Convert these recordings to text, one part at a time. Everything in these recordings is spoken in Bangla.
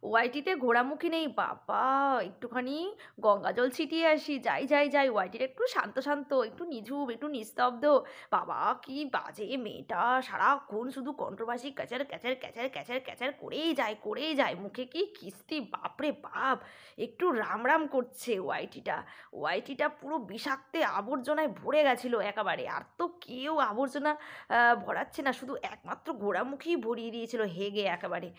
ওয়াইটিতে ঘোরামুখী নেই বাবা, একটুখানি গঙ্গা জল ছিটিয়ে আসি, যাই যাই যাই, ওয়াইটিটা একটু শান্ত শান্ত, একটু নিঝুম, একটু নিস্তব্ধ। বাবা কি বাজে মেয়েটা, সারাক্ষণ শুধু controversy catcher catcher catcher catcher catcher করেই যায়, মুখে কি কিস্তি বাপরে বাপ। একটু রাম রাম করছে ওয়াইটিটা। ওয়াইটিটা পুরো বিষাক্তে আবর্জনায় ভরে গেছিলো একেবারে, আর তো কেউ আবর্জনা ভরাচ্ছে না, শুধু একমাত্র ঘোড়ামুখী ভরিয়ে দিয়েছিল হেগে একেবারে।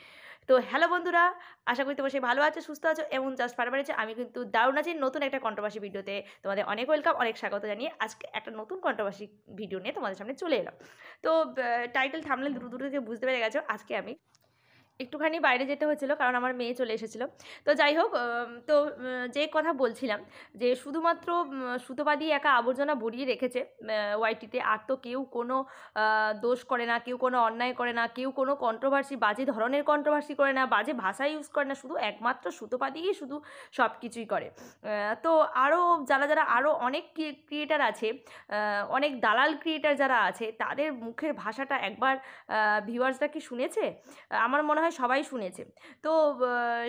তো হ্যালো বন্ধুরা, আশা করি তোমরা সে ভালো আছো, সুস্থ আছো এবং জাস্ট পারবার আছে। আমি কিন্তু দারুণ আছি। নতুন একটা কন্ট্রোভার্সি ভিডিওতে তোমাদের অনেক ওয়েলকাম, অনেক স্বাগত জানিয়ে আজকে একটা নতুন কন্ট্রোভার্সি ভিডিও নিয়ে তোমাদের সামনে চলে এলাম। তো টাইটেল থামলে দুটো দুটো থেকে বুঝতে পেরে গেছো, আজকে আমি একটুখানি বাইরে যেতে হয়েছিল কারণ আমার মেয়ে চলে এসেছিলো। তো যাই হোক, তো যে কথা বলছিলাম যে শুধুমাত্র সুতোবাদী একা আবর্জনা ভরিয়ে রেখেছে ওয়াইটিতে, আর তো কেউ কোনো দোষ করে না, কেউ কোনো অন্যায় করে না, কেউ কোনো কন্ট্রোভার্সি বাজে ধরনের কন্ট্রোভার্সি করে না, বাজে ভাষা ইউজ করে না, শুধু একমাত্র সুতোবাদীই শুধু সব কিছুই করে। তো আরও যারা যারা আরও অনেক ক্রিয়েটার আছে, অনেক দালাল ক্রিয়েটার যারা আছে, তাদের মুখের ভাষাটা একবার ভিউয়ার্সরা কি শুনেছে? আমার মনে হয় সবাই শুনেছে। তো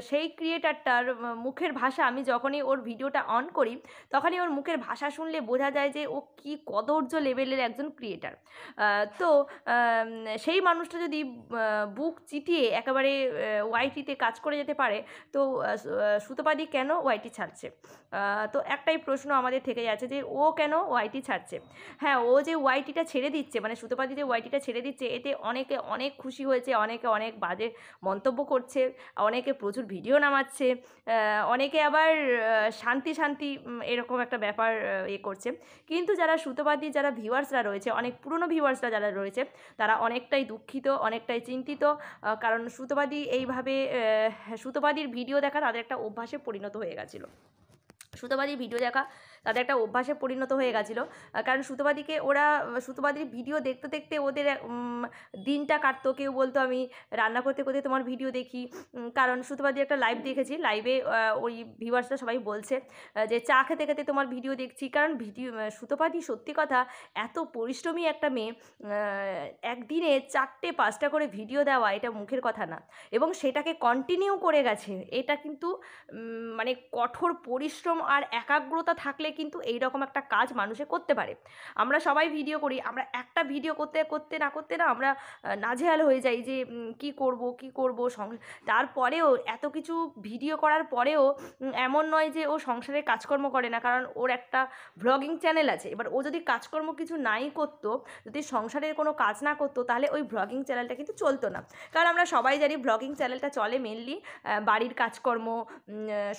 সেই ক্রিয়েটারটার মুখের ভাষা, আমি যখনই ওর ভিডিওটা অন করি তখনই ওর মুখের ভাষা শুনলে বোঝা যায় যে ও কী কদর্য লেভেলের একজন ক্রিয়েটার। তো সেই মানুষটা যদি বুক চিতিয়ে একেবারে ওয়াইটিতে কাজ করে যেতে পারে, তো সুতোপাদি কেন ওয়াইটি ছাড়ছে? তো একটাই প্রশ্ন আমাদের থেকে যাচ্ছে যে ও কেন ওয়াইটি ছাড়ছে। হ্যাঁ, ও যে ওয়াইটিটা ছেড়ে দিচ্ছে, মানে সুতোপাদি যে ওয়াইটিটা ছেড়ে দিচ্ছে, এতে অনেকে অনেক খুশি হয়েছে, অনেকে অনেক বাজে মন্তব্য করছে, অনেকে প্রচুর ভিডিও নামাচ্ছে, অনেকে আবার শান্তি শান্তি এরকম একটা ব্যাপার করছে। কিন্তু যারা সুতোবাদী, যারা ভিউয়ার্সরা রয়েছে, অনেক পুরনো ভিউয়ার্সরা যারা রয়েছে, তারা অনেকটাই দুঃখিত, অনেকটাই চিন্তিত। কারণ সুতোবাদী এইভাবে সুতোবাদীর ভিডিও দেখা তাদের একটা অভ্যাসে পরিণত হয়ে গেছিলো। সুতোবাদীর ভিডিও দেখা তাদের একটা অভ্যাসে পরিণত হয়ে গেছিলো। কারণ সুতোবাদীর ভিডিও দেখতে দেখতে ওদের দিনটা কাটতো। কেউ বলতো আমি রান্না করতে করতে তোমার ভিডিও দেখি। কারণ সুতোবাদীর একটা লাইভ দেখেছি, লাইভে ওই ভিউয়ার্সরা সবাই বলছে যে চা খেতে খেতে তোমার ভিডিও দেখছি। কারণ সুতোবাদী সত্যি কথা এত পরিশ্রমী একটা মেয়ে, একদিনে 4টে 5টা করে ভিডিও দেওয়া এটা মুখের কথা না, এবং সেটাকে কন্টিনিউ করে গেছে। এটা কিন্তু মানে কঠোর পরিশ্রম আর একাগ্রতা থাকলে কিন্তু এই রকম একটা কাজ মানুষে করতে পারে। আমরা সবাই ভিডিও করি, আমরা একটা ভিডিও করতে করতে না আমরা নাজেহাল হয়ে যাই যে কি করব। তারপরেও এত কিছু ভিডিও করার পরেও এমন নয় যে ও সংসারের কাজকর্ম করে না, কারণ ওর একটা ভ্লগিং চ্যানেল আছে। এবার ও যদি কাজকর্ম কিছু নাই করতো, যদি সংসারের কোনো কাজ না করতো, তাহলে ওই ভ্লগিং চ্যানেলটা কিন্তু চলতো না। কারণ আমরা সবাই জানি ভ্লগিং চ্যানেলটা চলে মেনলি বাড়ির কাজকর্ম,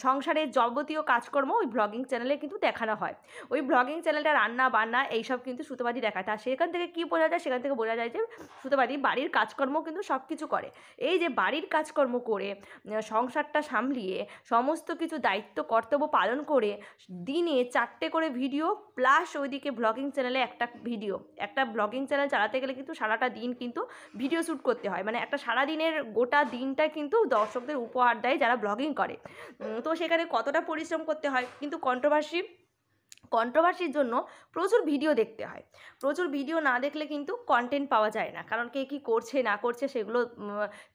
সংসারের যাবতীয় কাজকর্ম ওই ভ্লগিং চ্যানেলে কিন্তু দেখানো হয়। ওই ভ্লগিং চ্যানেলটা রান্না বান্না এইসব কিন্তু সুতোবাদী দেখায়। তা সেখান থেকে কী বোঝা যায়? সেখান থেকে বোঝা যায় যে সুতোবাদী বাড়ির কাজকর্ম কিন্তু সব কিছু করে। এই যে বাড়ির কাজকর্ম করে, সংসারটা সামলিয়ে, সমস্ত কিছু দায়িত্ব কর্তব্য পালন করে, দিনে 4টে করে ভিডিও প্লাস ওইদিকে ভ্লগিং চ্যানেলে একটা ভ্লগিং চ্যানেল চালাতে গেলে কিন্তু সারাটা দিন কিন্তু ভিডিও শ্যুট করতে হয়। মানে একটা সারাদিনের গোটা দিনটা কিন্তু দর্শকদের উপহার দেয় যারা ব্লগিং করে। তো সেখানে কতটা পরিশ্রম করতে হয়। কিন্তু কন্ট্রোভার্সির জন্য প্রচুর ভিডিও দেখতে হয়। প্রচুর ভিডিও না দেখলে কিন্তু কন্টেন্ট পাওয়া যায় না, কারণ কে কী করছে না করছে সেগুলো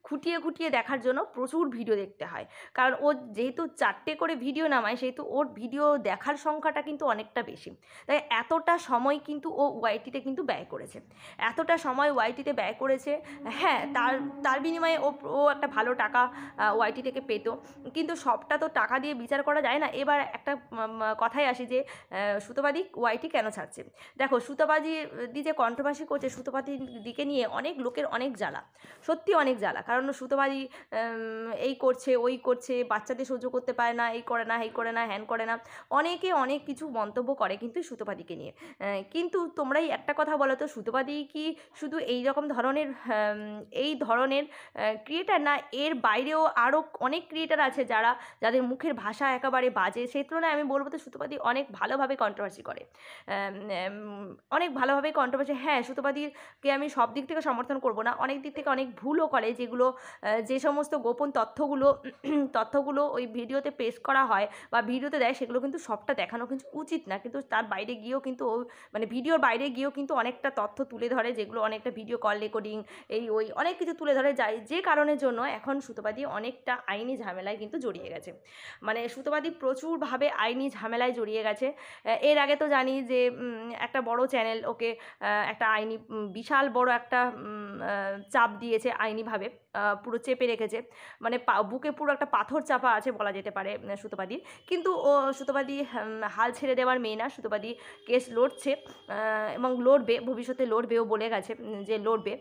খুঁটিয়ে দেখার জন্য প্রচুর ভিডিও দেখতে হয়। কারণ ও যেহেতু 4টে করে ভিডিও নামায়, সেহেতু ওর ভিডিও দেখার সংখ্যাটা কিন্তু অনেকটা বেশি। তাই এতটা সময় কিন্তু ও ওয়াইটিতে কিন্তু ব্যয় করেছে, হ্যাঁ, তার বিনিময়ে ও একটা ভালো টাকা ওয়াইটি থেকে পেতো। কিন্তু সবটা তো টাকা দিয়ে বিচার করা যায় না। এবার একটা কথায় আসি যে সুতোবাদী ওয়াইটি কেন ছাড়ছে। দেখো, সুতোবাদী যে কন্ট্রোভার্সি করছে, সুতোবাদীর দিকে নিয়ে অনেক লোকের অনেক জ্বালা, সত্যি অনেক জ্বালা। কারণ সুতোবাদী এই করছে, ওই করছে, বাচ্চাদের সহ্য করতে পারে না, এই করে না, হ্যান করে না, অনেকে অনেক কিছু মন্তব্য করে কিন্তু সুতোবাদীকে নিয়ে। কিন্তু তোমরাই একটা কথা বলো তো, সুতোবাদী কি শুধু এই ধরনের ক্রিয়েটার না? এর বাইরেও আরও অনেক ক্রিয়েটার আছে যাদের মুখের ভাষা একেবারে বাজে। সেই তুলনায় আমি বলবো তো সুতোবাদী অনেক ভালোভাবে ভালোভাবে কন্ট্রোভার্সি করে, অনেক ভালোভাবে কন্ট্রোভার্সি। হ্যাঁ, সুতপাদিকে আমি সব দিক থেকে সমর্থন করব না, অনেক দিক থেকে অনেক ভুলও করে, যেগুলো যে সমস্ত গোপন তথ্যগুলো ওই ভিডিওতে পেশ করা হয় বা ভিডিওতে দেয়, সেগুলো কিন্তু সবটা দেখানো কিন্তু উচিত না, কিন্তু তার বাইরে গিয়েও কিন্তু ও মানে ভিডিওর বাইরে গিয়েও কিন্তু অনেকটা তথ্য তুলে ধরে, যেগুলো অনেকটা ভিডিও কল রেকর্ডিং এই ওই অনেক কিছু তুলে ধরে যায়, যে কারণের জন্য এখন সুতপাদি অনেকটা আইনি ঝামেলায় কিন্তু জড়িয়ে গেছে। মানে সুতপাদি প্রচুরভাবে আইনি ঝামেলায় জড়িয়ে গেছে। এর আগে তো জানি যে একটা বড় চ্যানেল ওকে একটা আইনি বিশাল বড় একটা চাপ দিয়েছে আইনিভাবে, পুরো চেপে রেখেছে, মানে বুকে পুরো একটা পাথর চাপা আছে বলা যেতে পারে সুতপাদির। কিন্তু ও সুতপাদি হাল ছেড়ে দেওয়ার মেয়ে না, সুতপাদি কেস লড়ছে এবং লড়বে, ভবিষ্যতে লড়বেও বলে গেছে যে লড়বে।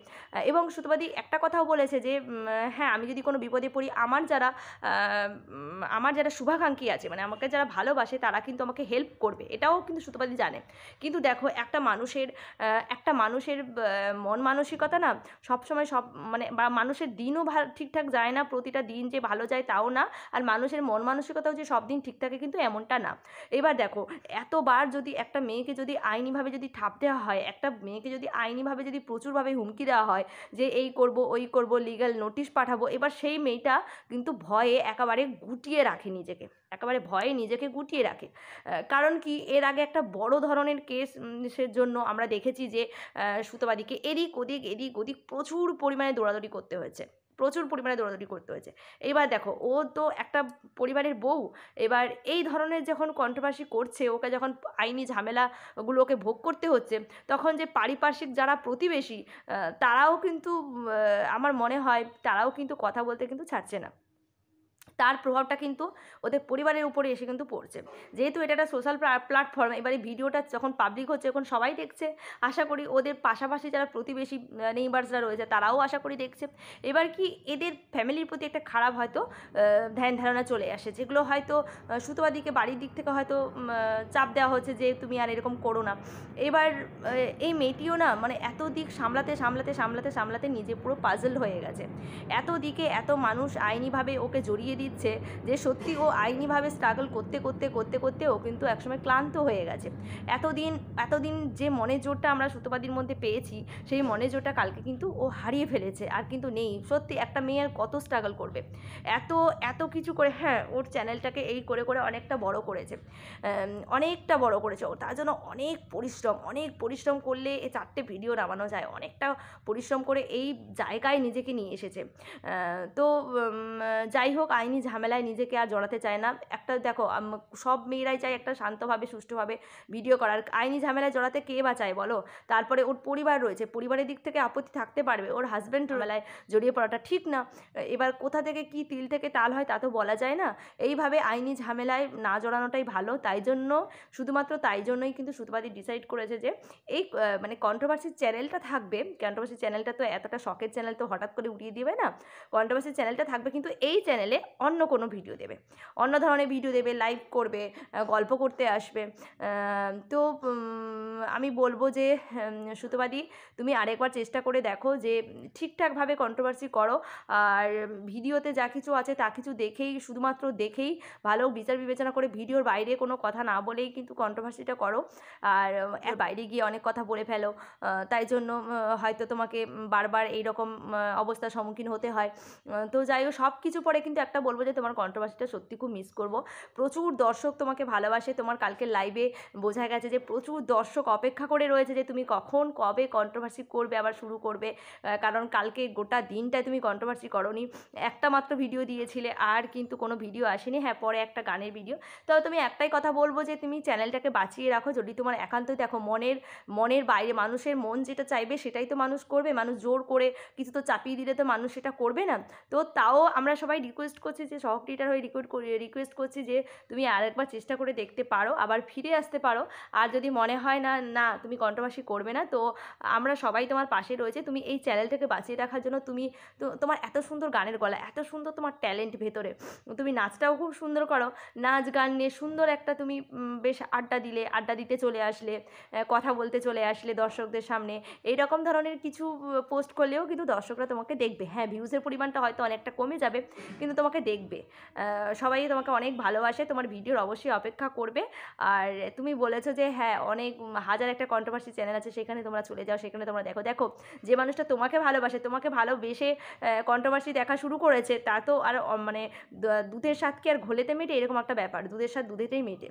এবং সুতপাদি একটা কথাও বলেছে যে হ্যাঁ, আমি যদি কোনো বিপদে পড়ি, আমার যারা শুভাকাঙ্ক্ষী আছে, মানে আমাকে যারা ভালোবাসে, তারা কিন্তু আমাকে হেল্প করবে, এটাও কিন্তু সুতপাদি জানে। কিন্তু দেখো, একটা মানুষের মন মানসিকতা না সবসময় মানে বা মানুষের দিনও ঠিকঠাক যায় না, প্রতিটা দিন যে ভালো যায় তাও না, আর মানুষের মন মানসিকতাও যে সব দিন ঠিক থাকে কিন্তু এমনটা না। এবার দেখো, এতবার যদি একটা মেয়েকে যদি আইনিভাবে যদি ঠাপ দেওয়া হয়, একটা মেয়েকে যদি আইনিভাবে যদি প্রচুরভাবে হুমকি দেওয়া হয় যে এই করব ওই করব, লিগ্যাল নোটিশ পাঠাবো, এবার সেই মেয়েটা কিন্তু ভয়ে একেবারে গুটিয়ে রাখে নিজেকে, একেবারে ভয়ে নিজেকে গুটিয়ে রাখে। কারণ কি, এর আগে একটা বড় ধরনের কেসের জন্য আমরা দেখেছি যে সুতপাদিকে এদিক ওদিক প্রচুর পরিমাণে দৌড়াদৌড়ি করতে হয়েছে, প্রচুর পরিমাণে দৌড়াদৌড়ি করতে হয়েছে। এবার দেখো, ও তো একটা পরিবারের বউ, এবার এই ধরনের যখন কন্ট্রোভার্সি করছে, ওকে যখন আইনি ঝামেলাগুলো ওকে ভোগ করতে হচ্ছে, তখন যে পারিপার্শ্বিক যারা প্রতিবেশী, তারাও কিন্তু আমার মনে হয় তারাও কিন্তু কথা বলতে কিন্তু ছাড়ছে না, তার প্রভাবটা কিন্তু ওদের পরিবারের উপরে এসে কিন্তু পড়ছে। যেহেতু এটা একটা সোশ্যাল প্ল্যাটফর্ম, এবারে ভিডিওটা যখন পাবলিক হচ্ছে, যখন সবাই দেখছে, আশা করি ওদের পাশাপাশি যারা প্রতিবেশী নেইবার্সরা রয়েছে তারাও আশা করি দেখছে। এবার কি, এদের ফ্যামিলির প্রতি একটা খারাপ হয়তো ধ্যান ধারণা চলে আসে, যেগুলো হয়তো সুতপাদিকে বাড়ির দিক থেকে হয়তো চাপ দেওয়া হচ্ছে যে তুমি আর এরকম করো না। এবার এই মেয়েটিও না, মানে এত দিক সামলাতে নিজে পুরো পাজল হয়ে গেছে। এত দিকে এত মানুষ আইনিভাবে ওকে জড়িয়ে দিচ্ছে যে সত্যি ও আইনিভাবে স্ট্রাগল করতে ও কিন্তু একসময় ক্লান্ত হয়ে গেছে। এতদিন যে মনের জোরটা আমরা সুতপাদির মধ্যে পেয়েছি, সেই মনের জোরটা কালকে কিন্তু ও হারিয়ে ফেলেছে, আর কিন্তু নেই। সত্যি একটা মেয়ে আর কত স্ট্রাগল করবে, এত কিছু করে। হ্যাঁ, ওর চ্যানেলটাকে এই করে অনেকটা বড় করেছে, অনেকটা বড় করেছে ও, তার জন্য অনেক পরিশ্রম করলে এই 4টে ভিডিও নামানো যায়, অনেকটা পরিশ্রম করে এই জায়গায় নিজেকে নিয়ে এসেছে। তো যাই হোক, আইনি ঝামেলায় নিজেকে আর জড়াতে চায় না। একটা দেখো, সব মেয়েরাই চায় একটা শান্তভাবে সুষ্ঠুভাবে ভিডিও করার, আইনি ঝামেলায় জড়াতে কে বা চায় বলো? তারপরে ওর পরিবার রয়েছে, পরিবারের দিক থেকে আপত্তি থাকতে পারবে, ওর হাজব্যান্ড ঝামেলায় জড়িয়ে পড়াটা ঠিক না। এবার কোথা থেকে কি তিল থেকে তাল হয় তা তো বলা যায় না। এইভাবে আইনি ঝামেলায় না জড়ানোটাই ভালো। শুধুমাত্র তাই জন্যই কিন্তু সুতপাদি ডিসাইড করেছে যে এই মানে কন্ট্রোভার্সির চ্যানেলটা থাকবে। কন্ট্রোভার্সি চ্যানেলটা তো এতটা শখের চ্যানেল তো হঠাৎ করে উঠিয়ে দিবে না, কন্ট্রোভার্সি চ্যানেলটা থাকবে, কিন্তু এই চ্যানেলে অন্য কোনো ভিডিও দেবে, অন্য ধরনের ভিডিও দেবে, লাইভ করবে, গল্প করতে আসবে। তো আমি বলবো যে সুতপাদি, তুমি আরেকবার চেষ্টা করে দেখো যে ঠিকঠাকভাবে কন্ট্রোভার্সি করো, আর ভিডিওতে যা কিছু আছে তা কিছু শুধুমাত্র দেখেই ভালো বিচার বিবেচনা করে, ভিডিওর বাইরে কোনো কথা না বলেই কিন্তু কন্ট্রোভার্সিটা করো। আর এর বাইরে গিয়ে অনেক কথা বলে ফেলো, তাই জন্য হয়তো তোমাকে বারবার এইরকম অবস্থার সম্মুখীন হতে হয়। তো যাই হোক, সব কিছু পরে কিন্তু একটা বলবো যে তোমার কন্ট্রোভার্সিটা সত্যি খুব মিস করবো। প্রচুর দর্শক তোমাকে ভালোবাসে, তোমার কালকের লাইভে বোঝা গেছে যে প্রচুর দর্শক অপেক্ষা করে রয়েছে যে তুমি কবে কন্ট্রোভার্সি করবে, আবার শুরু করবে। কারণ কালকে গোটা দিনটায় তুমি কন্ট্রোভার্সি করোনি, একটা মাত্র ভিডিও দিয়েছিলে, আর কিন্তু কোনো ভিডিও আসেনি। হ্যাঁ, পরে একটা গানের ভিডিও। তো তুমি একটাই কথা বলবো যে তুমি চ্যানেলটাকে বাঁচিয়ে রাখো, যদি তোমার একান্তই দেখো মনের বাইরে মানুষের মন যেটা চাইবে সেটাই তো মানুষ করবে, মানুষ জোর করে কিছু তো চাপিয়ে দিলে তো মানুষ সেটা করবে না। তো তাও আমরা সবাই রিকোয়েস্ট করছি, যে সহ ক্রিয়েটার হয়ে রিকোয়েস্ট করছি যে তুমি আরেকবার চেষ্টা করে দেখতে পারো, আবার ফিরে আসতে পারো। আর যদি মনে হয় না তুমি কন্ট্রোভার্সি করবে না, তো আমরা সবাই তোমার পাশে রয়েছে। তুমি এই চ্যানেলটাকে বাঁচিয়ে রাখার জন্য তোমার এত সুন্দর গানের গলা, এত সুন্দর তোমার ট্যালেন্ট ভেতরে, তুমি নাচটাও খুব সুন্দর করো, নাচ গান নিয়ে সুন্দর একটা তুমি বেশ আড্ডা দিতে চলে আসলে, কথা বলতে চলে আসলে দর্শকদের সামনে, এইরকম ধরনের কিছু পোস্ট করলেও কিন্তু দর্শকরা তোমাকে দেখবে। হ্যাঁ, ভিউজের পরিমাণটা হয়তো অনেকটা কমে যাবে, কিন্তু তোমাকে দেখবে, সবাই তোমাকে অনেক ভালোবাসে, তোমার ভিডিওর অবশ্যই অপেক্ষা করবে। আর তুমি বলেছো যে হ্যাঁ অনেক হাজার একটা কন্ট্রোভার্সি চ্যানেল আছে, সেখানে তোমরা চলে যাও, সেখানে তোমরা দেখো। দেখো, যে মানুষটা তোমাকে ভালোবাসে, তোমাকে ভালোবেসে কন্ট্রোভার্সি দেখা শুরু করেছে, তা তো আর মানে দুধের স্বাদ কি আর ঘোলেতে মেটে, এরকম একটা ব্যাপার। দুধের স্বাদ দুধেতেই মেটে।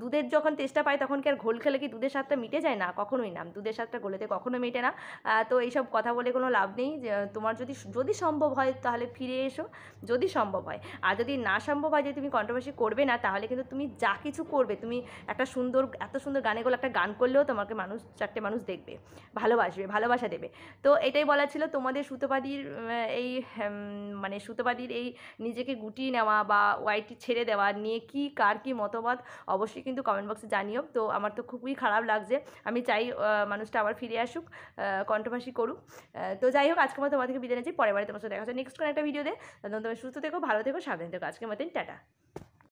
দুধের যখন তেষ্টা পায় তখন কি আর ঘোল খেলে কি দুধের স্বাদটা মিটে যায়? না, কখনোই না, দুধের স্বাদটা ঘোলেতে কখনো মেটে না। তো এইসব কথা বলে কোনো লাভ নেই। যে তোমার যদি যদি সম্ভব হয় তাহলে ফিরে এসো, যদি সম্ভব হয়। আর যদি না সম্ভব হয় যে তুমি কন্ট্রোভার্সি করবে না, তাহলে কিন্তু তুমি যা কিছু করবে, তুমি একটা সুন্দর, এত সুন্দর গানে গলা একটা গান করলেও তোমাকে মানুষ, চারটে মানুষ দেখবে, ভালোবাসবে, ভালোবাসা দেবে। তো এটাই বলা ছিল তোমাদের সুতোপাদির এই মানে সুতোপাদির এই নিজেকে গুটিয়ে নেওয়া বা ওয়াইটি ছেড়ে দেওয়া নিয়ে কি কার কি মতবাদ অবশ্যই কিন্তু কমেন্ট বক্সে জানিও। তো আমার তো খুবই খারাপ লাগছে, আমি চাই মানুষটা আবার ফিরে আসুক, কন্ট্রোভার্সি করুক। তো যাই হোক, আজকের মতো তোমার থেকে বিদায় নিচ্ছি, পরের বারে তোমার সাথে দেখা হচ্ছে নেক্সট কোনো একটা ভিডিওতে। তখন তুমি সুস্থ থেকো, ভালো থেকো, সাবধান থেকো। আজকের মতন টাটা।